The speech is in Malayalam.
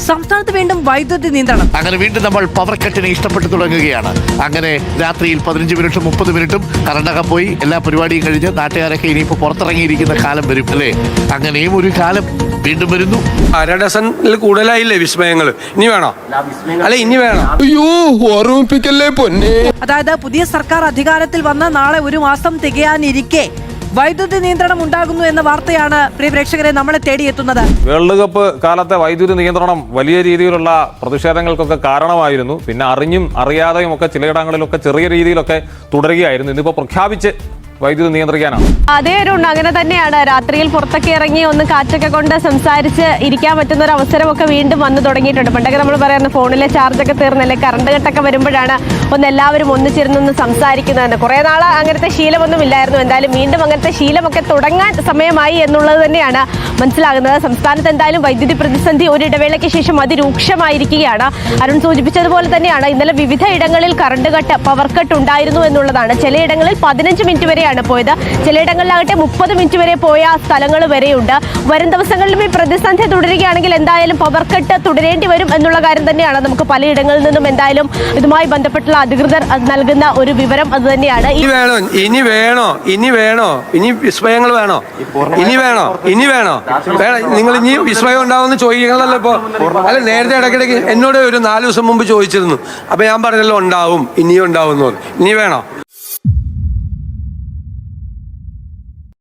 സംസ്ഥാനത്ത് വീണ്ടും വൈദ്യുതി നിയന്ത്രണം. അങ്ങനെ വീണ്ടും നമ്മൾ പവർ കട്ടിനെ ഇഷ്ടപ്പെട്ടു തുടങ്ങുകയാണ്. അങ്ങനെ രാത്രിയിൽ 15 മിനിറ്റും 30 മിനിറ്റും കറണ്ടൊക്കെ പോയി എല്ലാ പരിപാടിയും കഴിഞ്ഞ് നാട്ടുകാരൊക്കെ ഇനിയിപ്പോൾ പുറത്തിറങ്ങിയിരിക്കുന്ന കാലം വരും അല്ലേ? അങ്ങനെയും ഒരു കാലം വീണ്ടും വരുന്നു. 1/2 ഡസനിൽ കൂടുതലായില്ലേ വിസ്മയങ്ങൾ? ഇനി വേണോ? അല്ല ഇനി വേണോ? അയ്യോ ഓർമ്മിപ്പിക്കല്ലേ പൊന്നെ. അതായത് പുതിയ സർക്കാർ അധികാരത്തിൽ വന്ന നാളെ 1 മാസം തികയാനിരിക്കെ വൈദ്യുതി നിയന്ത്രണം ഉണ്ടാകുന്നു എന്ന വാർത്തയാണ് പ്രിയ പ്രേക്ഷകരെ നമ്മളെ തേടിയെത്തുന്നത്. വേൾഡ് കപ്പ് കാലത്തെ വൈദ്യുതി നിയന്ത്രണം വലിയ രീതിയിലുള്ള പ്രതിഷേധങ്ങൾക്കൊക്കെ കാരണമായിരുന്നു. പിന്നെ അറിഞ്ഞും അറിയാതെയും ഒക്കെ ചിലയിടങ്ങളിലൊക്കെ ചെറിയ രീതിയിലൊക്കെ തുടരുകയായിരുന്നു. ഇന്നിപ്പോൾ പ്രഖ്യാപിച്ച് വൈദ്യുതി നിയന്ത്രിക്കാനാണ്. അതേ അരുൺ, അങ്ങനെ തന്നെയാണ്. രാത്രിയിൽ പുറത്തൊക്കെ ഇറങ്ങി ഒന്ന് കാറ്റൊക്കെ കൊണ്ട് സംസാരിച്ച് ഇരിക്കാൻ പറ്റുന്ന ഒരു അവസരമൊക്കെ വീണ്ടും വന്നു തുടങ്ങിയിട്ടുണ്ട്. പണ്ടൊക്കെ നമ്മൾ പറയുന്നത് ഫോണിലെ ചാർജൊക്കെ തീർന്നല്ലേ, കറണ്ട് കട്ടൊക്കെ വരുമ്പോഴാണ് എല്ലാവരും ഒന്നിച്ചിരുന്നൊന്ന് സംസാരിക്കുന്നത്. കുറേ നാൾ അങ്ങനത്തെ ശീലമൊന്നും ഇല്ലായിരുന്നു. എന്തായാലും വീണ്ടും അങ്ങനത്തെ ശീലമൊക്കെ തുടങ്ങാൻ സമയമായി എന്നുള്ളത് തന്നെയാണ് മനസ്സിലാകുന്നത്. സംസ്ഥാനത്ത് എന്തായാലും വൈദ്യുതി പ്രതിസന്ധി ഒരു ഇടവേളയ്ക്ക് ശേഷം അതിരൂക്ഷമായിരിക്കുകയാണ്. അരുൺ സൂചിപ്പിച്ചതുപോലെ തന്നെയാണ് ഇന്നലെ വിവിധ ഇടങ്ങളിൽ കറണ്ട് കട്ട്, പവർ കട്ട് ഉണ്ടായിരുന്നു എന്നുള്ളതാണ്. ചിലയിടങ്ങളിൽ 15 മിനിറ്റ് വരെ പോയത്, ചിലയിടങ്ങളിലാകട്ടെ 30 മിനിറ്റ് വരെ പോയ സ്ഥലങ്ങൾ വരെയുണ്ട്. വരും ദിവസങ്ങളിലും ഈ പ്രതിസന്ധി തുടരുകയാണെങ്കിൽ എന്തായാലും പവർ കട്ട് തുടരേണ്ടി വരും എന്നുള്ള കാര്യം തന്നെയാണ് നമുക്ക് പലയിടങ്ങളിൽ നിന്നും എന്തായാലും ഇതുമായി ബന്ധപ്പെട്ടുള്ള അധികൃതർ നൽകുന്ന ഒരു വിവരം അത് തന്നെയാണ്. ഇനി വിസ്മയങ്ങൾ വേണോ? നിങ്ങൾ ഇനി വിസ്മയം ഉണ്ടാവുമെന്ന് ചോദിക്കണല്ലോ ഇപ്പൊ. അല്ല, നേരത്തെ ഇടയ്ക്കിടയ്ക്ക് എന്നോട് ഒരു 4 ദിവസം മുമ്പ് ചോദിച്ചിരുന്നു. അപ്പൊ ഞാൻ പറഞ്ഞല്ലോ ഉണ്ടാവും, ഇനിയും ഉണ്ടാവും. ഇനി വേണോ?